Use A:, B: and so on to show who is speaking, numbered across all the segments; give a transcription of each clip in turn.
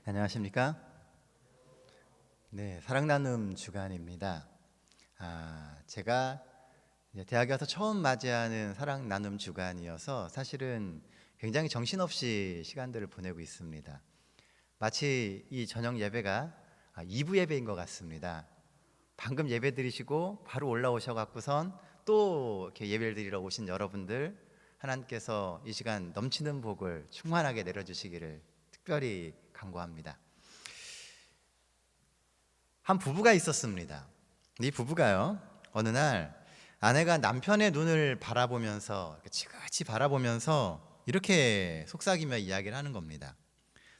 A: 안녕하십니까? 네, 사랑 나눔 주간입니다. 제가 이제 대학에 와서 처음 맞이하는 사랑 나눔 주간이어서 사실은 굉장히 정신없이 시간들을 보내고 있습니다. 마치 이 저녁 예배가 2부 예배인 것 같습니다. 방금 예배 드리시고 바로 올라오셔 갖고선 또 이렇게 예배를 드리러 오신 여러분들, 하나님께서 이 시간 넘치는 복을 충만하게 내려주시기를 특별히 간구합니다. 한 부부가 있었습니다. 이 부부가요, 어느 날 아내가 남편의 눈을 바라보면서 지그치 바라보면서 이렇게 속삭이며 이야기를 하는 겁니다.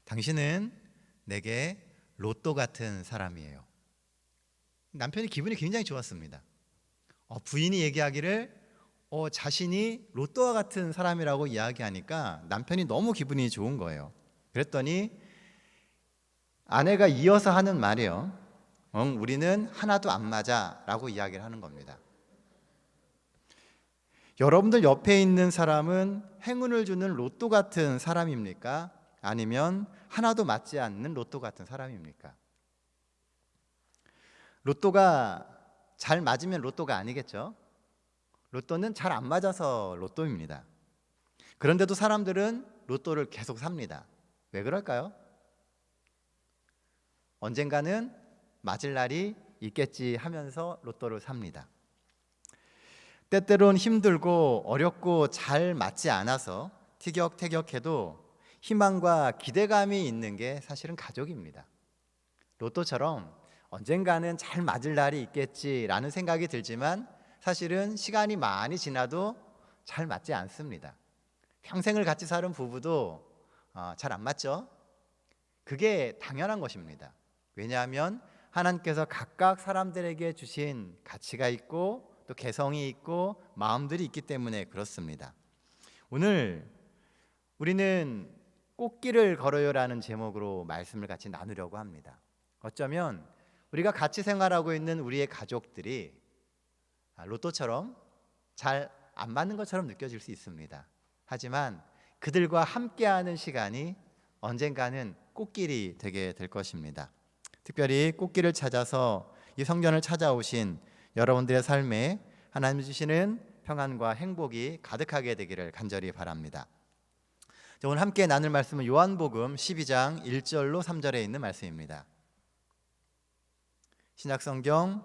A: 당신은 내게 로또 같은 사람이에요. 남편이 기분이 굉장히 좋았습니다. 부인이 얘기하기를 자신이 로또와 같은 사람이라고 이야기하니까 남편이 너무 기분이 좋은 거예요. 그랬더니 아내가 이어서 하는 말이요, 우리는 하나도 안 맞아 라고 이야기를 하는 겁니다. 여러분들 옆에 있는 사람은 행운을 주는 로또 같은 사람입니까? 아니면 하나도 맞지 않는 로또 같은 사람입니까? 로또가 잘 맞으면 로또가 아니겠죠? 로또는 잘 안 맞아서 로또입니다. 그런데도 사람들은 로또를 계속 삽니다. 왜 그럴까요? 언젠가는 맞을 날이 있겠지 하면서 로또를 삽니다. 때때론 힘들고 어렵고 잘 맞지 않아서 티격태격해도 희망과 기대감이 있는 게 사실은 가족입니다. 로또처럼 언젠가는 잘 맞을 날이 있겠지라는 생각이 들지만 사실은 시간이 많이 지나도 잘 맞지 않습니다. 평생을 같이 사는 부부도 잘 안 맞죠? 그게 당연한 것입니다. 왜냐하면 하나님께서 각각 사람들에게 주신 가치가 있고 또 개성이 있고 마음들이 있기 때문에 그렇습니다. 오늘 우리는 꽃길을 걸어요라는 제목으로 말씀을 같이 나누려고 합니다. 어쩌면 우리가 같이 생활하고 있는 우리의 가족들이 로또처럼 잘 안 맞는 것처럼 느껴질 수 있습니다. 하지만 그들과 함께하는 시간이 언젠가는 꽃길이 되게 될 것입니다. 특별히 꽃길을 찾아서 이 성전을 찾아오신 여러분들의 삶에 하나님 주시는 평안과 행복이 가득하게 되기를 간절히 바랍니다. 오늘 함께 나눌 말씀은 요한복음 12장 1절로 3절에 있는 말씀입니다. 신약성경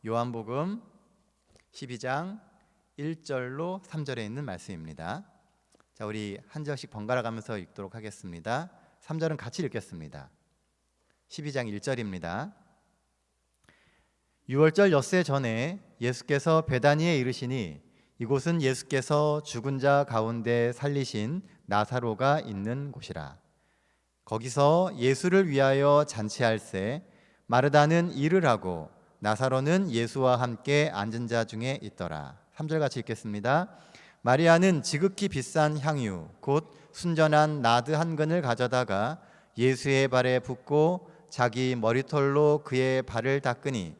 A: 요한복음 12장 1절로 3절에 있는 말씀입니다. 자, 우리 한 절씩 번갈아 가면서 읽도록 하겠습니다. 3절은 같이 읽겠습니다. 12장 1절입니다. 6월절 엿새 전에 예수께서 베다니에 이르시니 이곳은 예수께서 죽은 자 가운데 살리신 나사로가 있는 곳이라. 거기서 예수를 위하여 잔치할새 마르다는 일을 하고 나사로는 예수와 함께 앉은 자 중에 있더라. 3절 같이 읽겠습니다. 마리아는 지극히 비싼 향유 곧 순전한 나드 한 근을 가져다가 예수의 발에 붓고 자기 머리털로 그의 발을 닦으니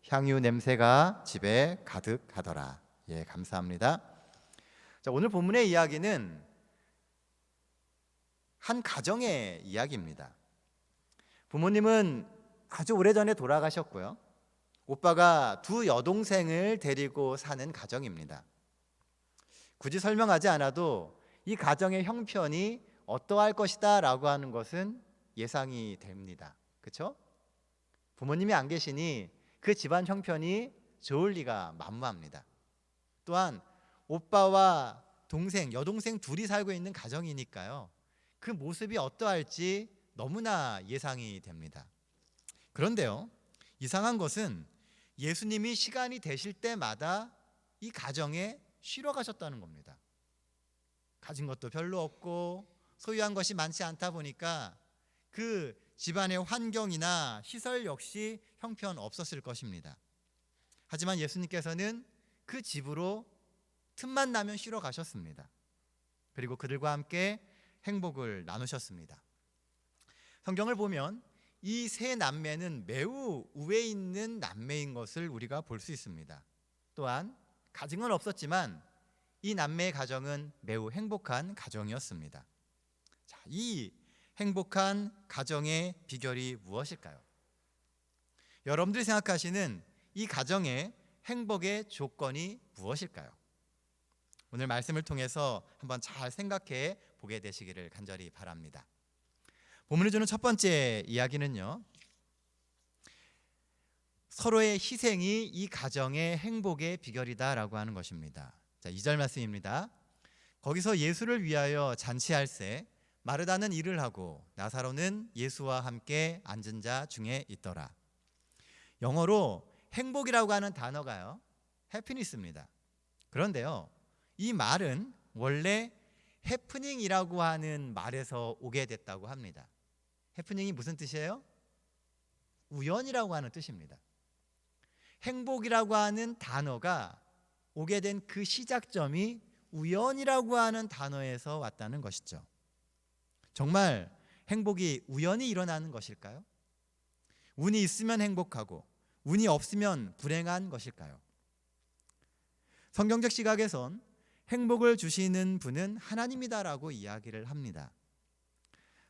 A: 향유 냄새가 집에 가득하더라. 감사합니다. 자, 오늘 본문의 이야기는 한 가정의 이야기입니다. 부모님은 아주 오래전에 돌아가셨고요. 오빠가 두 여동생을 데리고 사는 가정입니다. 굳이 설명하지 않아도 이 가정의 형편이 어떠할 것이다 라고 하는 것은 예상이 됩니다. 그렇죠? 부모님이 안 계시니 그 집안 형편이 좋을 리가 만무합니다. 또한 오빠와 동생, 여동생 둘이 살고 있는 가정이니까요. 그 모습이 어떠할지 너무나 예상이 됩니다. 그런데요, 이상한 것은 예수님이 시간이 되실 때마다 이 가정에 쉬러 가셨다는 겁니다. 가진 것도 별로 없고 소유한 것이 많지 않다 보니까 그 집안의 환경이나 시설 역시 형편없었을 것입니다. 하지만 예수님께서는 그 집으로 틈만 나면 쉬러 가셨습니다. 그리고 그들과 함께 행복을 나누셨습니다. 성경을 보면 이 세 남매는 매우 우애 있는 남매인 것을 우리가 볼 수 있습니다. 또한 가증은 없었지만 이 남매의 가정은 매우 행복한 가정이었습니다. 자, 이 행복한 가정의 비결이 무엇일까요? 여러분들이 생각하시는 이 가정의 행복의 조건이 무엇일까요? 오늘 말씀을 통해서 한번 잘 생각해 보게 되시기를 간절히 바랍니다. 본문을 주는 첫 번째 이야기는요, 서로의 희생이 이 가정의 행복의 비결이다라고 하는 것입니다. 자, 2절 말씀입니다. 거기서 예수를 위하여 잔치할새 마르다는 일을 하고 나사로는 예수와 함께 앉은 자 중에 있더라. 영어로 행복이라고 하는 단어가요, 해피니스입니다. 그런데요, 이 말은 원래 해프닝이라고 하는 말에서 오게 됐다고 합니다. 해프닝이 무슨 뜻이에요? 우연이라고 하는 뜻입니다. 행복이라고 하는 단어가 오게 된 그 시작점이 우연이라고 하는 단어에서 왔다는 것이죠. 정말 행복이 우연히 일어나는 것일까요? 운이 있으면 행복하고 운이 없으면 불행한 것일까요? 성경적 시각에선 행복을 주시는 분은 하나님이다라고 이야기를 합니다.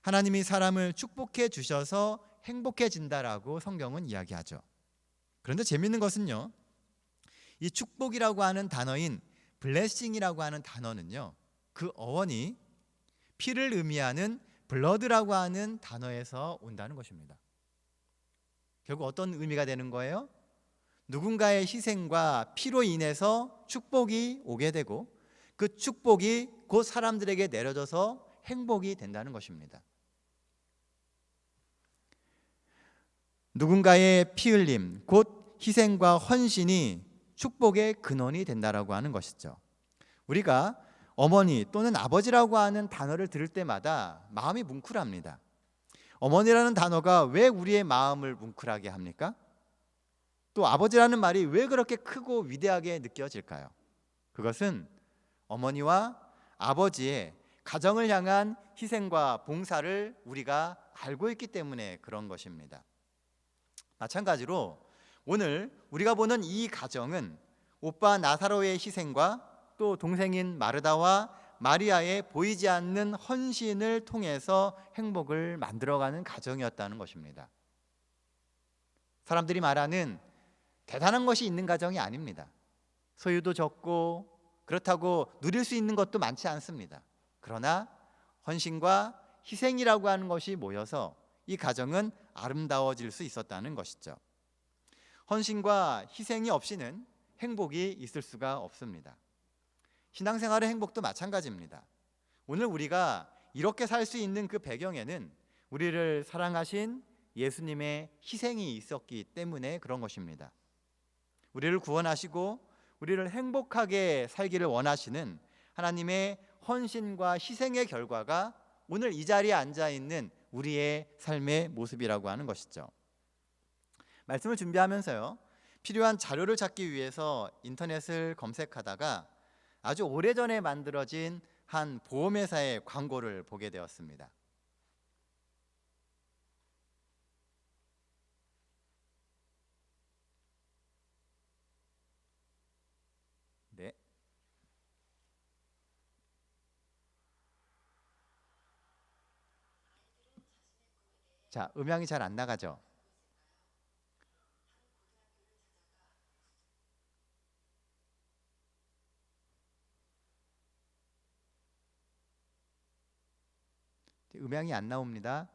A: 하나님이 사람을 축복해 주셔서 행복해진다라고 성경은 이야기하죠. 그런데 재미있는 것은요, 이 축복이라고 하는 단어인 블레싱이라고 하는 단어는요, 그 어원이 피를 의미하는 블러드라고 하는 단어에서 온다는 것입니다. 결국 어떤 의미가 되는 거예요? 누군가의 희생과 피로 인해서 축복이 오게 되고 그 축복이 곧 사람들에게 내려져서 행복이 된다는 것입니다. 누군가의 피 흘림, 곧 희생과 헌신이 축복의 근원이 된다라고 하는 것이죠. 우리가 어머니 또는 아버지라고 하는 단어를 들을 때마다 마음이 뭉클합니다. 어머니라는 단어가 왜 우리의 마음을 뭉클하게 합니까? 또 아버지라는 말이 왜 그렇게 크고 위대하게 느껴질까요? 그것은 어머니와 아버지의 가정을 향한 희생과 봉사를 우리가 알고 있기 때문에 그런 것입니다. 마찬가지로 오늘 우리가 보는 이 가정은 오빠 나사로의 희생과 또 동생인 마르다와 마리아의 보이지 않는 헌신을 통해서 행복을 만들어가는 가정이었다는 것입니다. 사람들이 말하는 대단한 것이 있는 가정이 아닙니다. 소유도 적고 그렇다고 누릴 수 있는 것도 많지 않습니다. 그러나 헌신과 희생이라고 하는 것이 모여서 이 가정은 아름다워질 수 있었다는 것이죠. 헌신과 희생이 없이는 행복이 있을 수가 없습니다. 신앙생활의 행복도 마찬가지입니다. 오늘 우리가 이렇게 살 수 있는 그 배경에는 우리를 사랑하신 예수님의 희생이 있었기 때문에 그런 것입니다. 우리를 구원하시고 우리를 행복하게 살기를 원하시는 하나님의 헌신과 희생의 결과가 오늘 이 자리에 앉아 있는 우리의 삶의 모습이라고 하는 것이죠. 말씀을 준비하면서요, 필요한 자료를 찾기 위해서 인터넷을 검색하다가 아주 오래전에 만들어진 한 보험회사의 광고를 보게 되었습니다. 네. 자, 음향이 잘 안 나가죠? 음향이 안 나옵니다.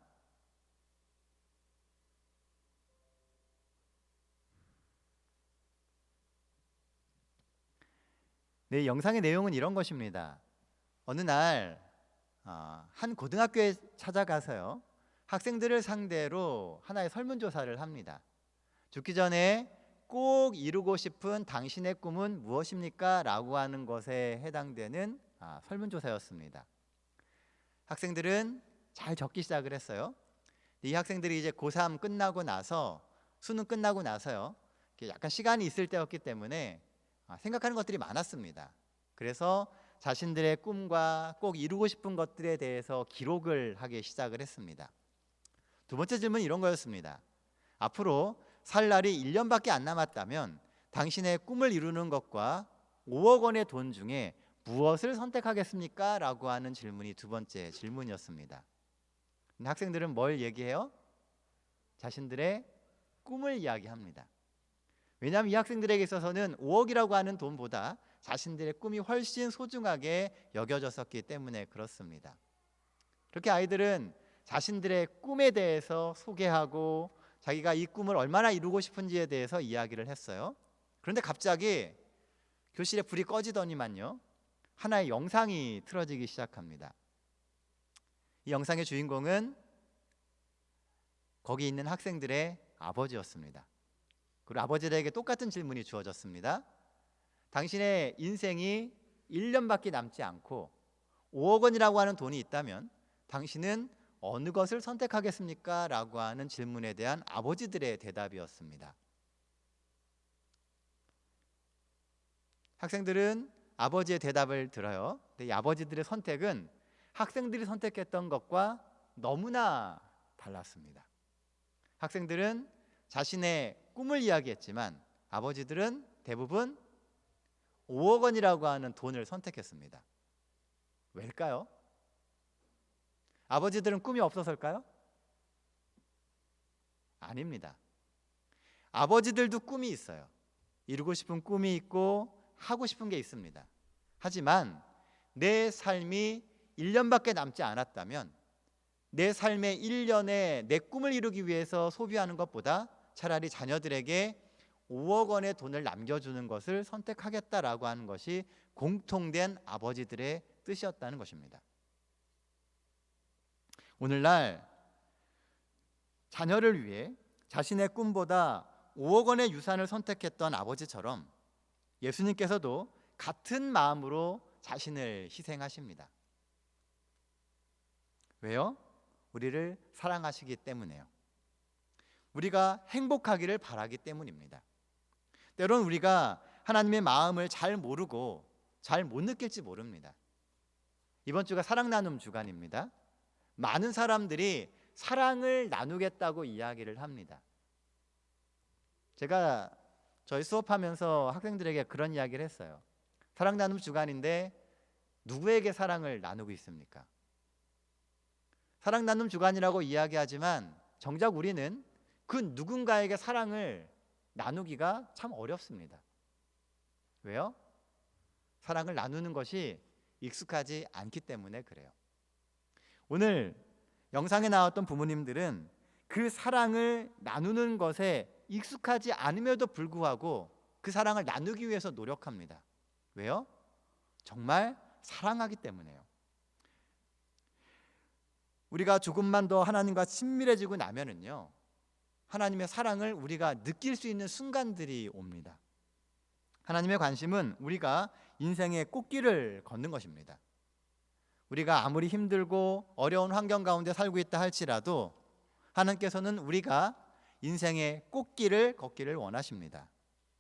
A: 네, 영상의 내용은 이런 것입니다. 어느 날 한 고등학교에 찾아가서요, 학생들을 상대로 하나의 설문조사를 합니다. 죽기 전에 꼭 이루고 싶은 당신의 꿈은 무엇입니까? 라고 하는 것에 해당되는 설문조사였습니다. 학생들은 잘 적기 시작을 했어요. 이 학생들이 이제 고3 끝나고 나서, 수능 끝나고 나서요, 약간 시간이 있을 때였기 때문에 생각하는 것들이 많았습니다. 그래서 자신들의 꿈과 꼭 이루고 싶은 것들에 대해서 기록을 하기 시작을 했습니다. 두 번째 질문은 이런 거였습니다. 앞으로 살 날이 1년밖에 안 남았다면 당신의 꿈을 이루는 것과 5억 원의 돈 중에 무엇을 선택하겠습니까? 라고 하는 질문이 두 번째 질문이었습니다. 근데 학생들은 뭘 얘기해요? 자신들의 꿈을 이야기합니다. 왜냐하면 이 학생들에게 있어서는 5억이라고 하는 돈보다 자신들의 꿈이 훨씬 소중하게 여겨졌었기 때문에 그렇습니다. 그렇게 아이들은 자신들의 꿈에 대해서 소개하고 자기가 이 꿈을 얼마나 이루고 싶은지에 대해서 이야기를 했어요. 그런데 갑자기 교실에 불이 꺼지더니만요, 하나의 영상이 틀어지기 시작합니다. 이 영상의 주인공은 거기 있는 학생들의 아버지였습니다. 그리고 아버지들에게 똑같은 질문이 주어졌습니다. 당신의 인생이 1년밖에 남지 않고 5억 원이라고 하는 돈이 있다면 당신은 어느 것을 선택하겠습니까? 라고 하는 질문에 대한 아버지들의 대답이었습니다. 학생들은 아버지의 대답을 들어요. 근데 이 아버지들의 선택은 학생들이 선택했던 것과 너무나 달랐습니다. 학생들은 자신의 꿈을 이야기했지만 아버지들은 대부분 5억 원이라고 하는 돈을 선택했습니다. 왜일까요? 아버지들은 꿈이 없어서일까요? 아닙니다. 아버지들도 꿈이 있어요. 이루고 싶은 꿈이 있고 하고 싶은 게 있습니다. 하지만 내 삶이 1년밖에 남지 않았다면 내 삶의 1년에 내 꿈을 이루기 위해서 소비하는 것보다 차라리 자녀들에게 5억 원의 돈을 남겨주는 것을 선택하겠다라고 하는 것이 공통된 아버지들의 뜻이었다는 것입니다. 오늘날 자녀를 위해 자신의 꿈보다 5억 원의 유산을 선택했던 아버지처럼 예수님께서도 같은 마음으로 자신을 희생하십니다. 왜요? 우리를 사랑하시기 때문에요. 우리가 행복하기를 바라기 때문입니다. 때론 우리가 하나님의 마음을 잘 모르고 잘 못 느낄지 모릅니다. 이번 주가 사랑 나눔 주간입니다. 많은 사람들이 사랑을 나누겠다고 이야기를 합니다. 제가 저희 수업하면서 학생들에게 그런 이야기를 했어요. 사랑 나눔 주간인데 누구에게 사랑을 나누고 있습니까? 사랑 나눔 주간이라고 이야기하지만 정작 우리는 그 누군가에게 사랑을 나누기가 참 어렵습니다. 왜요? 사랑을 나누는 것이 익숙하지 않기 때문에 그래요. 오늘 영상에 나왔던 부모님들은 그 사랑을 나누는 것에 익숙하지 않음에도 불구하고 그 사랑을 나누기 위해서 노력합니다. 왜요? 정말 사랑하기 때문에요. 우리가 조금만 더 하나님과 친밀해지고 나면은요, 하나님의 사랑을 우리가 느낄 수 있는 순간들이 옵니다. 하나님의 관심은 우리가 인생의 꽃길을 걷는 것입니다. 우리가 아무리 힘들고 어려운 환경 가운데 살고 있다 할지라도 하나님께서는 우리가 인생의 꽃길을 걷기를 원하십니다.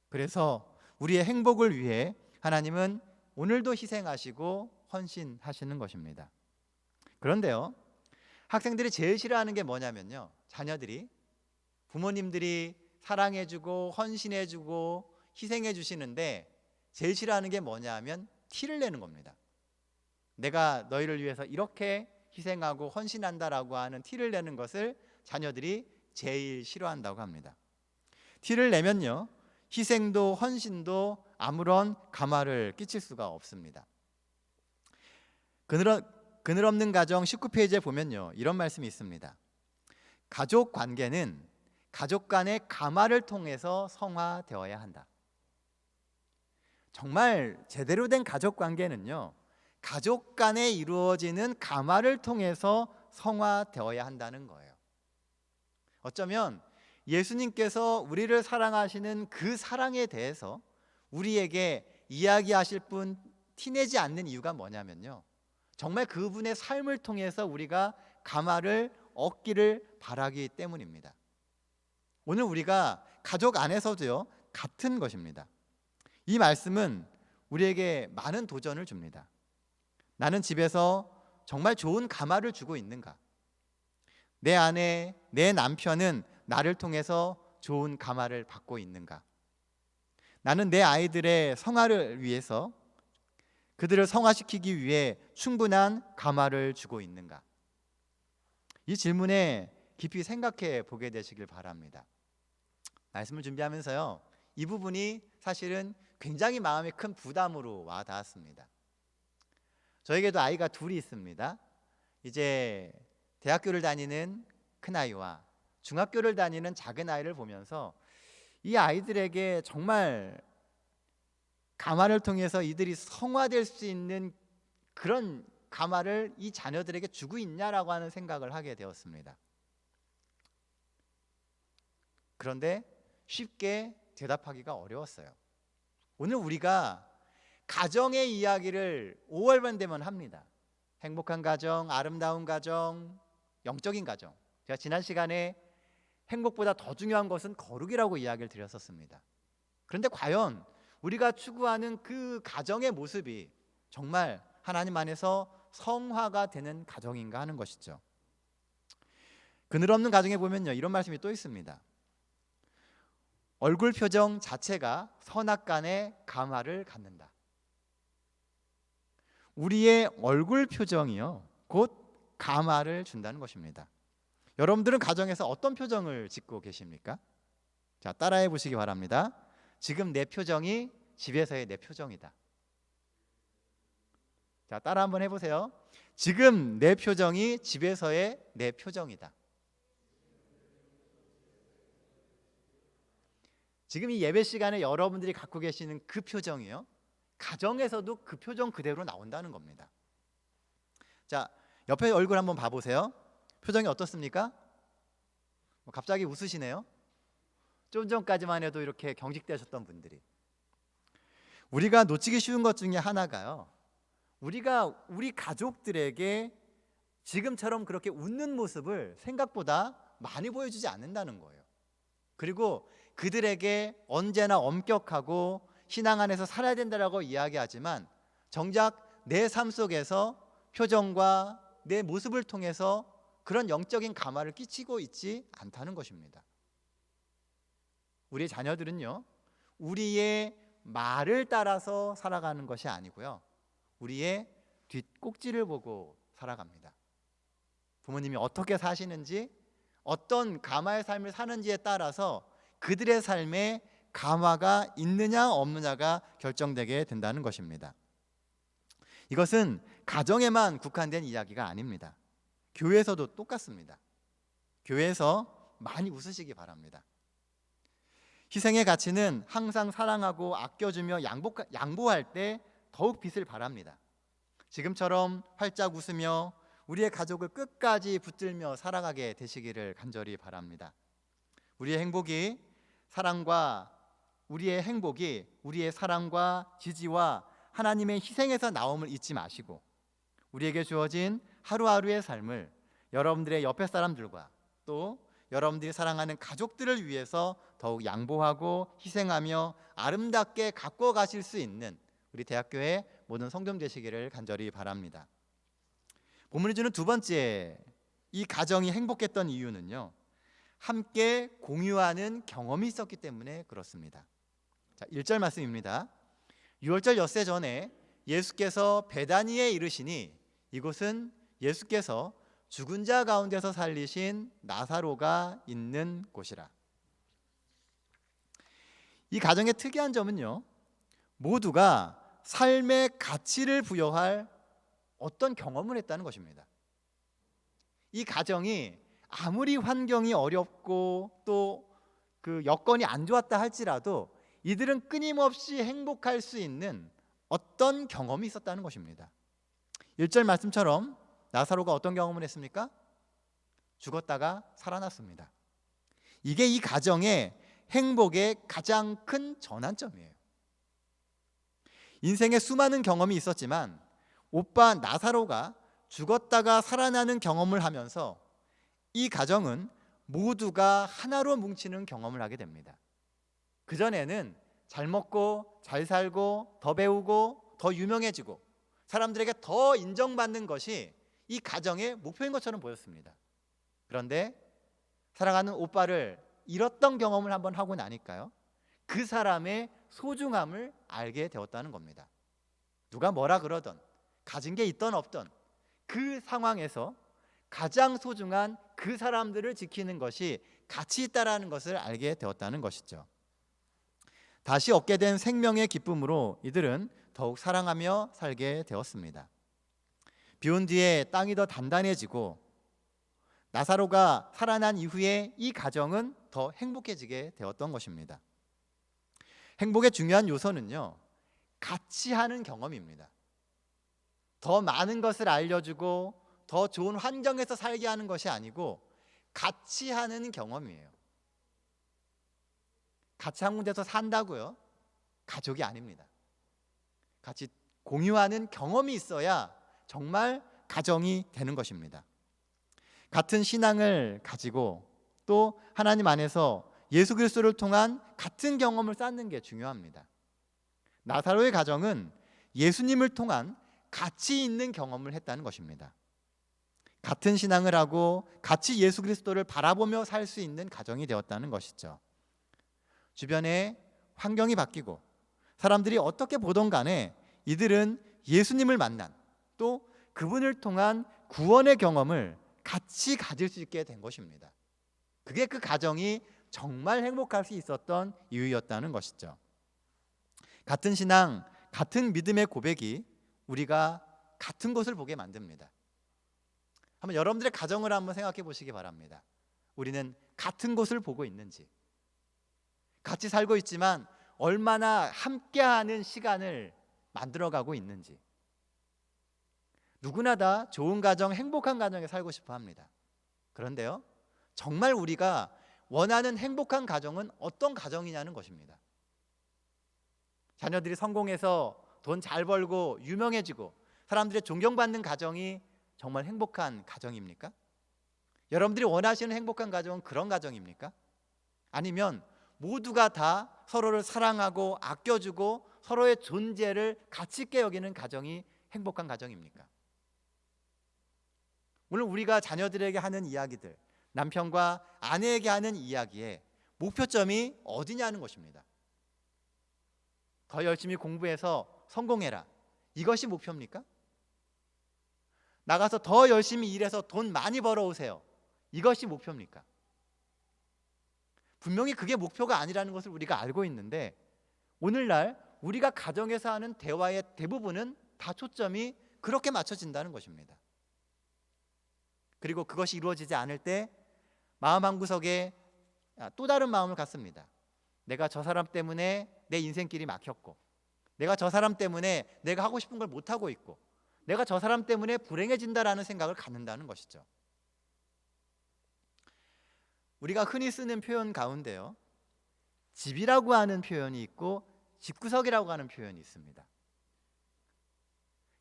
A: 그래서 우리의 행복을 위해 하나님은 오늘도 희생하시고 헌신하시는 것입니다. 그런데요, 학생들이 제일 싫어하는 게 뭐냐면요, 자녀들이 부모님들이 사랑해주고 헌신해주고 희생해주시는데 제일 싫어하는 게 뭐냐 하면 티를 내는 겁니다. 내가 너희를 위해서 이렇게 희생하고 헌신한다라고 하는 티를 내는 것을 자녀들이 제일 싫어한다고 합니다. 티를 내면요, 희생도 헌신도 아무런 감화를 끼칠 수가 없습니다. 그늘 없는 가정 19페이지에 보면요, 이런 말씀이 있습니다. 가족 관계는 가족 간의 감화를 통해서 성화되어야 한다. 정말 제대로 된 가족 관계는요, 가족 간에 이루어지는 감화를 통해서 성화되어야 한다는 거예요. 어쩌면 예수님께서 우리를 사랑하시는 그 사랑에 대해서 우리에게 이야기하실 뿐 티내지 않는 이유가 뭐냐면요, 정말 그분의 삶을 통해서 우리가 감화를 얻기를 바라기 때문입니다. 오늘 우리가 가족 안에서도요, 같은 것입니다. 이 말씀은 우리에게 많은 도전을 줍니다. 나는 집에서 정말 좋은 감화를 주고 있는가? 내 아내, 내 남편은 나를 통해서 좋은 감화를 받고 있는가? 나는 내 아이들의 성화를 위해서, 그들을 성화시키기 위해 충분한 감화를 주고 있는가? 이 질문에 깊이 생각해 보게 되시길 바랍니다. 말씀을 준비하면서요, 이 부분이 사실은 굉장히 마음에 큰 부담으로 와 닿았습니다. 저에게도 아이가 둘이 있습니다. 이제 대학교를 다니는 큰아이와 중학교를 다니는 작은아이를 보면서 이 아이들에게 정말 가마를 통해서 이들이 성화될 수 있는 그런 가마를 이 자녀들에게 주고 있냐라고 하는 생각을 하게 되었습니다. 그런데 쉽게 대답하기가 어려웠어요. 오늘 우리가 가정의 이야기를 5월만 되면 합니다. 행복한 가정, 아름다운 가정, 영적인 가정. 제가 지난 시간에 행복보다 더 중요한 것은 거룩이라고 이야기를 드렸었습니다. 그런데 과연 우리가 추구하는 그 가정의 모습이 정말 하나님 안에서 성화가 되는 가정인가 하는 것이죠. 그늘 없는 가정에 보면요, 이런 말씀이 또 있습니다. 얼굴 표정 자체가 선악간의 감화를 갖는다. 우리의 얼굴 표정이요, 곧 감화를 준다는 것입니다. 여러분들은 가정에서 어떤 표정을 짓고 계십니까? 자, 따라해 보시기 바랍니다. 지금 내 표정이 집에서의 내 표정이다. 자, 따라 한번 해보세요. 지금 내 표정이 집에서의 내 표정이다. 지금 이 예배 시간에 여러분들이 갖고 계시는 그 표정이요, 가정에서도 그 표정 그대로 나온다는 겁니다. 자, 옆에 얼굴 한번 봐보세요. 표정이 어떻습니까? 갑자기 웃으시네요. 좀 전까지만 해도 이렇게 경직되셨던 분들이. 우리가 놓치기 쉬운 것 중에 하나가요, 우리가 우리 가족들에게 지금처럼 그렇게 웃는 모습을 생각보다 많이 보여주지 않는다는 거예요. 그리고 그들에게 언제나 엄격하고 신앙 안에서 살아야 된다라고 이야기하지만 정작 내 삶 속에서 표정과 내 모습을 통해서 그런 영적인 감화를 끼치고 있지 않다는 것입니다. 우리 자녀들은요, 우리의 말을 따라서 살아가는 것이 아니고요, 우리의 뒷꼭지를 보고 살아갑니다. 부모님이 어떻게 사시는지, 어떤 감화의 삶을 사는지에 따라서 그들의 삶에 감화가 있느냐 없느냐가 결정되게 된다는 것입니다. 이것은 가정에만 국한된 이야기가 아닙니다. 교회에서도 똑같습니다. 교회에서 많이 웃으시기 바랍니다. 희생의 가치는 항상 사랑하고 아껴주며 양보할 때 더욱 빛을 발합니다. 지금처럼 활짝 웃으며 우리의 가족을 끝까지 붙들며 살아가게 되시기를 간절히 바랍니다. 우리의 행복이 우리의 사랑과 지지와 하나님의 희생에서 나옴을 잊지 마시고, 우리에게 주어진 하루하루의 삶을 여러분들의 옆에 사람들과 또 여러분들이 사랑하는 가족들을 위해서 더욱 양보하고 희생하며 아름답게 가꿔 가실 수 있는 우리 대학교의 모든 성도님 되시기를 간절히 바랍니다. 본문이 주는 두 번째, 이 가정이 행복했던 이유는요, 함께 공유하는 경험이 있었기 때문에 그렇습니다. 자, 1절 말씀입니다. 유월절 엿새 전에 예수께서 베다니에 이르시니 이곳은 예수께서 죽은 자 가운데서 살리신 나사로가 있는 곳이라. 이 가정의 특이한 점은요, 모두가 삶의 가치를 부여할 어떤 경험을 했다는 것입니다. 이 가정이 아무리 환경이 어렵고 또 그 여건이 안 좋았다 할지라도 이들은 끊임없이 행복할 수 있는 어떤 경험이 있었다는 것입니다. 1절 말씀처럼 나사로가 어떤 경험을 했습니까? 죽었다가 살아났습니다. 이게 이 가정의 행복의 가장 큰 전환점이에요. 인생에 수많은 경험이 있었지만 오빠 나사로가 죽었다가 살아나는 경험을 하면서 이 가정은 모두가 하나로 뭉치는 경험을 하게 됩니다. 그전에는 잘 먹고 잘 살고 더 배우고 더 유명해지고 사람들에게 더 인정받는 것이 이 가정의 목표인 것처럼 보였습니다. 그런데 사랑하는 오빠를 잃었던 경험을 한번 하고 나니까요, 그 사람의 소중함을 알게 되었다는 겁니다. 누가 뭐라 그러던, 가진 게 있던 없던 그 상황에서 가장 소중한 그 사람들을 지키는 것이 가치 있다라는 것을 알게 되었다는 것이죠. 다시 얻게 된 생명의 기쁨으로 이들은 더욱 사랑하며 살게 되었습니다. 비온 뒤에 땅이 더 단단해지고 나사로가 살아난 이후에 이 가정은 더 행복해지게 되었던 것입니다. 행복의 중요한 요소는요, 같이 하는 경험입니다. 더 많은 것을 알려주고 더 좋은 환경에서 살게 하는 것이 아니고 같이 하는 경험이에요. 같이 한 군데서 산다고요? 가족이 아닙니다. 같이 공유하는 경험이 있어야 정말 가정이 되는 것입니다. 같은 신앙을 가지고 또 하나님 안에서 예수 그리스도를 통한 같은 경험을 쌓는 게 중요합니다. 나사로의 가정은 예수님을 통한 가치 있는 경험을 했다는 것입니다. 같은 신앙을 하고 같이 예수 그리스도를 바라보며 살 수 있는 가정이 되었다는 것이죠. 주변의 환경이 바뀌고 사람들이 어떻게 보던 간에 이들은 예수님을 만난 또 그분을 통한 구원의 경험을 같이 가질 수 있게 된 것입니다. 그게 그 가정이 정말 행복할 수 있었던 이유였다는 것이죠. 같은 신앙, 같은 믿음의 고백이 우리가 같은 곳을 보게 만듭니다. 한번 여러분들의 가정을 한번 생각해 보시기 바랍니다. 우리는 같은 곳을 보고 있는지, 같이 살고 있지만 얼마나 함께하는 시간을 만들어가고 있는지. 누구나 다 좋은 가정, 행복한 가정에 살고 싶어 합니다. 그런데요, 정말 우리가 원하는 행복한 가정은 어떤 가정이냐는 것입니다. 자녀들이 성공해서 돈 잘 벌고 유명해지고 사람들의 존경받는 가정이 정말 행복한 가정입니까? 여러분들이 원하시는 행복한 가정은 그런 가정입니까? 아니면 모두가 다 서로를 사랑하고 아껴주고 서로의 존재를 가치 있게 여기는 가정이 행복한 가정입니까? 오늘 우리가 자녀들에게 하는 이야기들, 남편과 아내에게 하는 이야기에 목표점이 어디냐는 것입니다. 더 열심히 공부해서 성공해라, 이것이 목표입니까? 나가서 더 열심히 일해서 돈 많이 벌어오세요, 이것이 목표입니까? 분명히 그게 목표가 아니라는 것을 우리가 알고 있는데 오늘날 우리가 가정에서 하는 대화의 대부분은 다 초점이 그렇게 맞춰진다는 것입니다. 그리고 그것이 이루어지지 않을 때 마음 한구석에 또 다른 마음을 갖습니다. 내가 저 사람 때문에 내 인생길이 막혔고, 내가 저 사람 때문에 내가 하고 싶은 걸 못하고 있고, 내가 저 사람 때문에 불행해진다라는 생각을 갖는다는 것이죠. 우리가 흔히 쓰는 표현 가운데요, 집이라고 하는 표현이 있고 집구석이라고 하는 표현이 있습니다.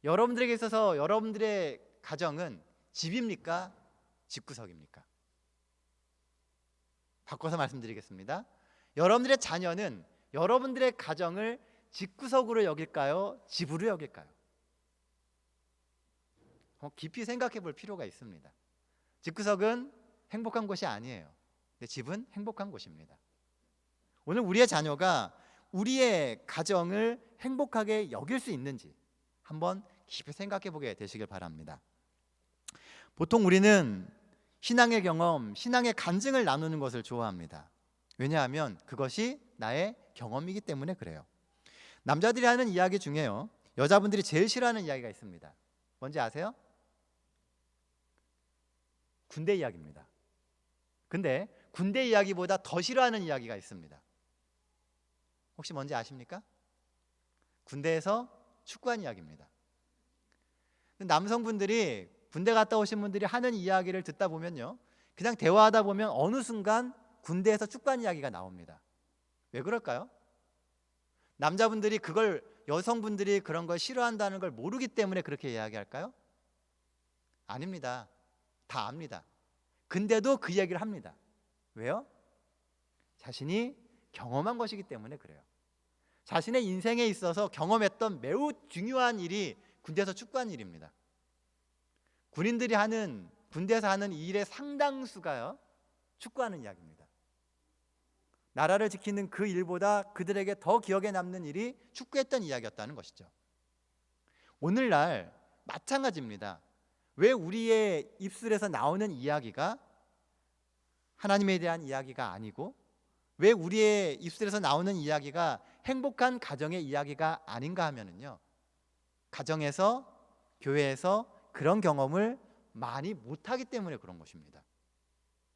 A: 여러분들에게 있어서 여러분들의 가정은 집입니까? 집구석입니까? 바꿔서 말씀드리겠습니다. 여러분들의 자녀는 여러분들의 가정을 집구석으로 여길까요? 집으로 여길까요? 깊이 생각해 볼 필요가 있습니다. 집구석은 행복한 곳이 아니에요. 근데 집은 행복한 곳입니다. 오늘 우리의 자녀가 우리의 가정을 행복하게 여길 수 있는지 한번 깊이 생각해 보게 되시길 바랍니다. 보통 우리는 신앙의 경험, 신앙의 간증을 나누는 것을 좋아합니다. 왜냐하면 그것이 나의 경험이기 때문에 그래요. 남자들이 하는 이야기 중에요, 여자분들이 제일 싫어하는 이야기가 있습니다. 뭔지 아세요? 군대 이야기입니다. 근데 군대 이야기보다 더 싫어하는 이야기가 있습니다. 혹시 뭔지 아십니까? 군대에서 축구한 이야기입니다. 남성분들이 군대 갔다 오신 분들이 하는 이야기를 듣다 보면요, 그냥 대화하다 보면 어느 순간 군대에서 축구한 이야기가 나옵니다. 왜 그럴까요? 남자분들이 그걸, 여성분들이 그런 걸 싫어한다는 걸 모르기 때문에 그렇게 이야기할까요? 아닙니다. 다 압니다. 근데도 그 이야기를 합니다. 왜요? 자신이 경험한 것이기 때문에 그래요. 자신의 인생에 있어서 경험했던 매우 중요한 일이 군대에서 축구한 일입니다. 군인들이 하는, 군대에서 하는 일의 상당수가요, 축구하는 이야기입니다. 나라를 지키는 그 일보다 그들에게 더 기억에 남는 일이 축구했던 이야기였다는 것이죠. 오늘날 마찬가지입니다. 왜 우리의 입술에서 나오는 이야기가 하나님에 대한 이야기가 아니고, 왜 우리의 입술에서 나오는 이야기가 행복한 가정의 이야기가 아닌가 하면은요, 가정에서, 교회에서 그런 경험을 많이 못하기 때문에 그런 것입니다.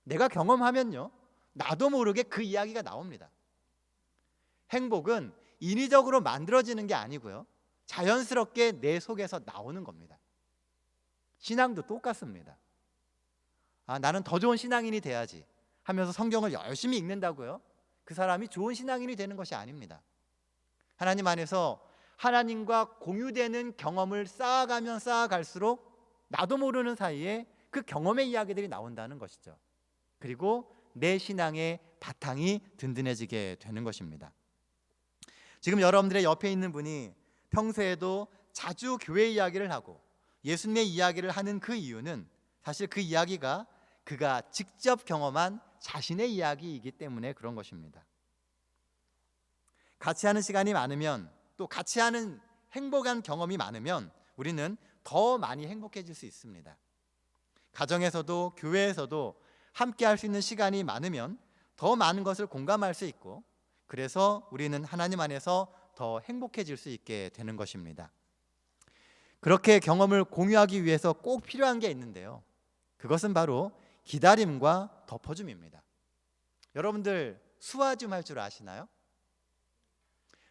A: 내가 경험하면요, 나도 모르게 그 이야기가 나옵니다. 행복은 인위적으로 만들어지는 게 아니고요, 자연스럽게 내 속에서 나오는 겁니다. 신앙도 똑같습니다. 나는 더 좋은 신앙인이 돼야지 하면서 성경을 열심히 읽는다고요, 그 사람이 좋은 신앙인이 되는 것이 아닙니다. 하나님 안에서 하나님과 공유되는 경험을 쌓아가면 쌓아갈수록 나도 모르는 사이에 그 경험의 이야기들이 나온다는 것이죠. 그리고 내 신앙의 바탕이 든든해지게 되는 것입니다. 지금 여러분들의 옆에 있는 분이 평소에도 자주 교회 이야기를 하고 예수님의 이야기를 하는 그 이유는 사실 그 이야기가 그가 직접 경험한 자신의 이야기이기 때문에 그런 것입니다. 같이 하는 시간이 많으면, 또 같이 하는 행복한 경험이 많으면 우리는 더 많이 행복해질 수 있습니다. 가정에서도 교회에서도 함께 할 수 있는 시간이 많으면 더 많은 것을 공감할 수 있고, 그래서 우리는 하나님 안에서 더 행복해질 수 있게 되는 것입니다. 그렇게 경험을 공유하기 위해서 꼭 필요한 게 있는데요, 그것은 바로 기다림과 덮어줌입니다. 여러분들 수화 좀 할 줄 아시나요?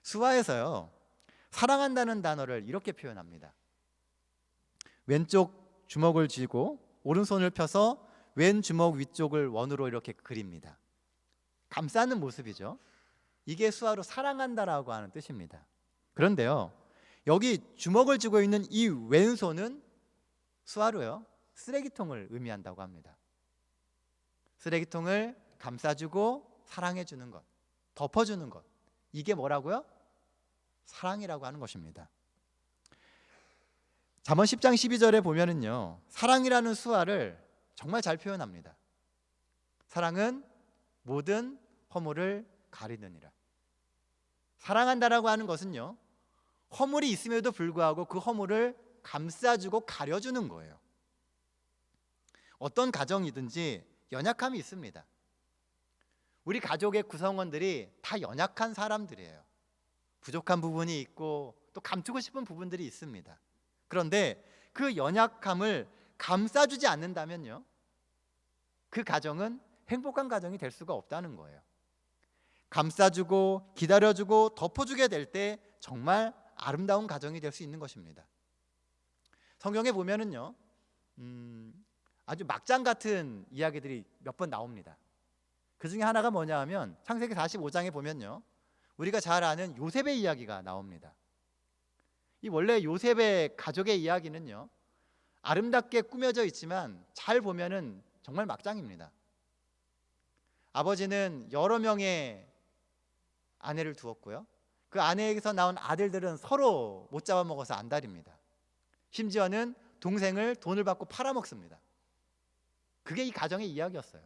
A: 수화에서요, 사랑한다는 단어를 이렇게 표현합니다. 왼쪽 주먹을 쥐고 오른손을 펴서 왼 주먹 위쪽을 원으로 이렇게 그립니다. 감싸는 모습이죠. 이게 수화로 사랑한다라고 하는 뜻입니다. 그런데요, 여기 주먹을 쥐고 있는 이 왼손은 수화로요, 쓰레기통을 의미한다고 합니다. 쓰레기통을 감싸주고 사랑해주는 것, 덮어주는 것, 이게 뭐라고요? 사랑이라고 하는 것입니다. 잠언 10장 12절에 보면은요, 사랑이라는 수화를 정말 잘 표현합니다. 사랑은 모든 허물을 가리느니라. 사랑한다라고 하는 것은요, 허물이 있음에도 불구하고 그 허물을 감싸주고 가려주는 거예요. 어떤 가정이든지 연약함이 있습니다. 우리 가족의 구성원들이 다 연약한 사람들이에요. 부족한 부분이 있고 또 감추고 싶은 부분들이 있습니다. 그런데 그 연약함을 감싸주지 않는다면요, 그 가정은 행복한 가정이 될 수가 없다는 거예요. 감싸주고 기다려주고 덮어주게 될 때 정말 아름다운 가정이 될 수 있는 것입니다. 성경에 보면은요, 아주 막장 같은 이야기들이 몇 번 나옵니다. 그 중에 하나가 뭐냐 하면 창세기 45장에 보면요, 우리가 잘 아는 요셉의 이야기가 나옵니다. 이 원래 요셉의 가족의 이야기는요, 아름답게 꾸며져 있지만 잘 보면은 정말 막장입니다. 아버지는 여러 명의 아내를 두었고요, 그 아내에게서 나온 아들들은 서로 못 잡아먹어서 안달입니다. 심지어는 동생을 돈을 받고 팔아먹습니다. 그게 이 가정의 이야기였어요.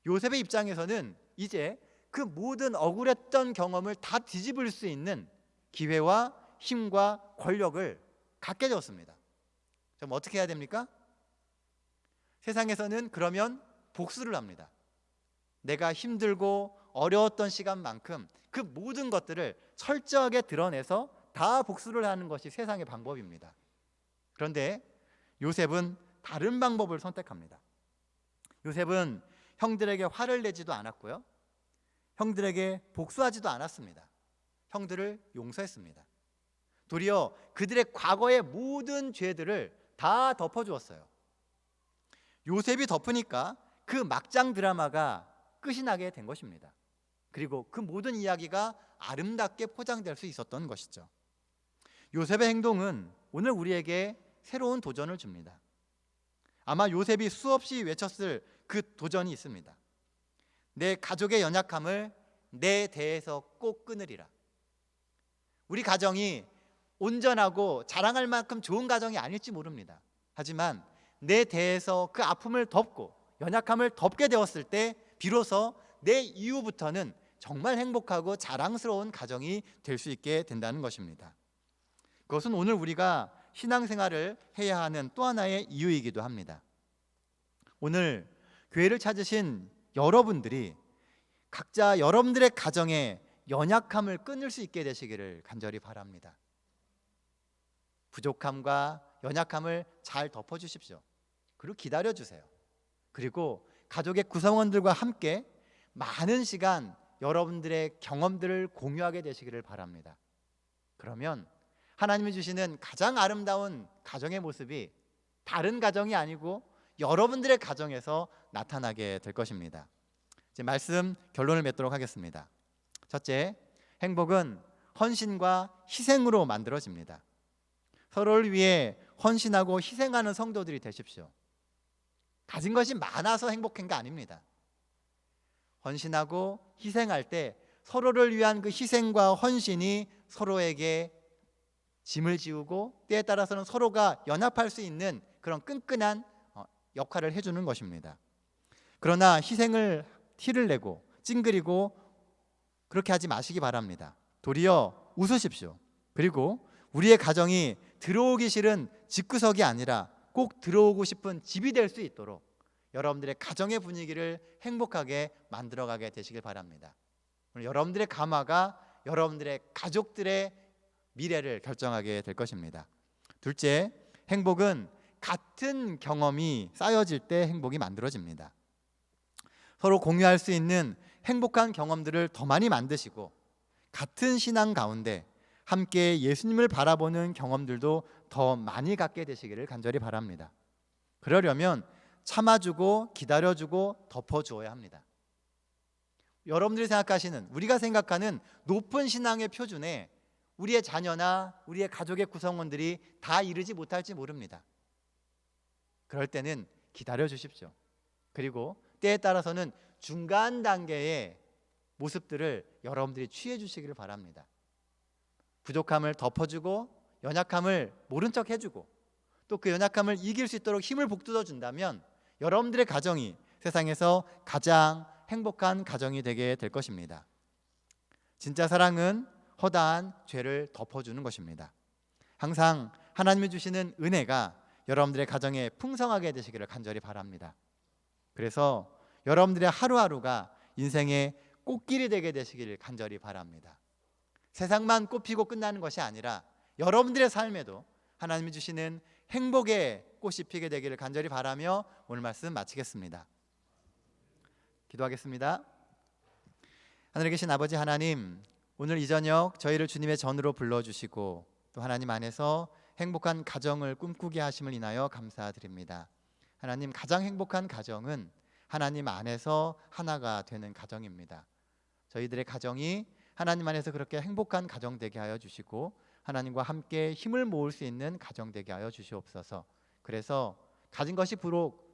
A: 요셉의 입장에서는 이제 그 모든 억울했던 경험을 다 뒤집을 수 있는 기회와 힘과 권력을 갖게 되었습니다. 그럼 어떻게 해야 됩니까? 세상에서는 그러면 복수를 합니다. 내가 힘들고 어려웠던 시간만큼 그 모든 것들을 철저하게 드러내서 다 복수를 하는 것이 세상의 방법입니다. 그런데 요셉은 다른 방법을 선택합니다. 요셉은 형들에게 화를 내지도 않았고요, 형들에게 복수하지도 않았습니다. 형들을 용서했습니다. 도리어 그들의 과거의 모든 죄들을 다 덮어주었어요. 요셉이 덮으니까 그 막장 드라마가 끝이 나게 된 것입니다. 그리고 그 모든 이야기가 아름답게 포장될 수 있었던 것이죠. 요셉의 행동은 오늘 우리에게 새로운 도전을 줍니다. 아마 요셉이 수없이 외쳤을 그 도전이 있습니다. 내 가족의 연약함을 내 대에서 꼭 끊으리라. 우리 가정이 온전하고 자랑할 만큼 좋은 가정이 아닐지 모릅니다. 하지만 내 대에서 그 아픔을 덮고 연약함을 덮게 되었을 때 비로소 내 이후부터는 정말 행복하고 자랑스러운 가정이 될 수 있게 된다는 것입니다. 그것은 오늘 우리가 신앙생활을 해야 하는 또 하나의 이유이기도 합니다. 오늘 교회를 찾으신 여러분들이 각자 여러분들의 가정에 연약함을 끊을 수 있게 되시기를 간절히 바랍니다. 부족함과 연약함을 잘 덮어주십시오. 그리고 기다려주세요. 그리고 가족의 구성원들과 함께 많은 시간 여러분들의 경험들을 공유하게 되시기를 바랍니다. 그러면 하나님이 주시는 가장 아름다운 가정의 모습이 다른 가정이 아니고 여러분들의 가정에서 나타나게 될 것입니다. 이제 말씀 결론을 맺도록 하겠습니다. 첫째, 행복은 헌신과 희생으로 만들어집니다. 서로를 위해 헌신하고 희생하는 성도들이 되십시오. 가진 것이 많아서 행복한 게 아닙니다. 헌신하고 희생할 때 서로를 위한 그 희생과 헌신이 서로에게 짐을 지우고 때에 따라서는 서로가 연합할 수 있는 그런 끈끈한 역할을 해주는 것입니다. 그러나 희생을 티를 내고 찡그리고 그렇게 하지 마시기 바랍니다. 도리어 웃으십시오. 그리고 우리의 가정이 들어오기 싫은 집구석이 아니라 꼭 들어오고 싶은 집이 될 수 있도록 여러분들의 가정의 분위기를 행복하게 만들어가게 되시길 바랍니다. 오늘 여러분들의 감화가 여러분들의 가족들의 미래를 결정하게 될 것입니다. 둘째, 행복은 같은 경험이 쌓여질 때 행복이 만들어집니다. 서로 공유할 수 있는 행복한 경험들을 더 많이 만드시고 같은 신앙 가운데 함께 예수님을 바라보는 경험들도 더 많이 갖게 되시기를 간절히 바랍니다. 그러려면 참아주고 기다려주고 덮어주어야 합니다. 여러분들이 생각하시는, 우리가 생각하는 높은 신앙의 표준에 우리의 자녀나 우리의 가족의 구성원들이 다 이르지 못할지 모릅니다. 그럴 때는 기다려 주십시오. 그리고 때에 따라서는 중간 단계의 모습들을 여러분들이 취해 주시기를 바랍니다. 부족함을 덮어주고 연약함을 모른 척 해주고 또 그 연약함을 이길 수 있도록 힘을 북돋워 준다면 여러분들의 가정이 세상에서 가장 행복한 가정이 되게 될 것입니다. 진짜 사랑은 허다한 죄를 덮어주는 것입니다. 항상 하나님이 주시는 은혜가 여러분들의 가정에 풍성하게 되시기를 간절히 바랍니다. 그래서 여러분들의 하루하루가 인생의 꽃길이 되게 되시기를 간절히 바랍니다. 세상만 꽃피고 끝나는 것이 아니라 여러분들의 삶에도 하나님이 주시는 행복의 꽃이 피게 되기를 간절히 바라며 오늘 말씀 마치겠습니다. 기도하겠습니다. 하늘에 계신 아버지 하나님, 오늘 이 저녁 저희를 주님의 전으로 불러주시고 또 하나님 안에서 행복한 가정을 꿈꾸게 하심을 인하여 감사드립니다. 하나님, 가장 행복한 가정은 하나님 안에서 하나가 되는 가정입니다. 저희들의 가정이 하나님 안에서 그렇게 행복한 가정 되게 하여 주시고 하나님과 함께 힘을 모을 수 있는 가정 되게 하여 주시옵소서. 그래서 가진 것이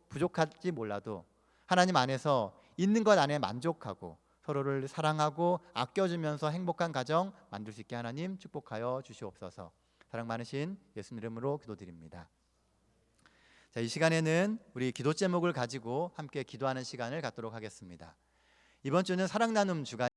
A: 부족할지 몰라도 하나님 안에서 있는 것 안에 만족하고 서로를 사랑하고 아껴주면서 행복한 가정 만들 수 있게 하나님 축복하여 주시옵소서. 사랑 많으신 예수님 이름으로 기도드립니다. 자, 이 시간에는 우리 기도 제목을 가지고 함께 기도하는 시간을 갖도록 하겠습니다. 이번 주는 사랑 나눔 주간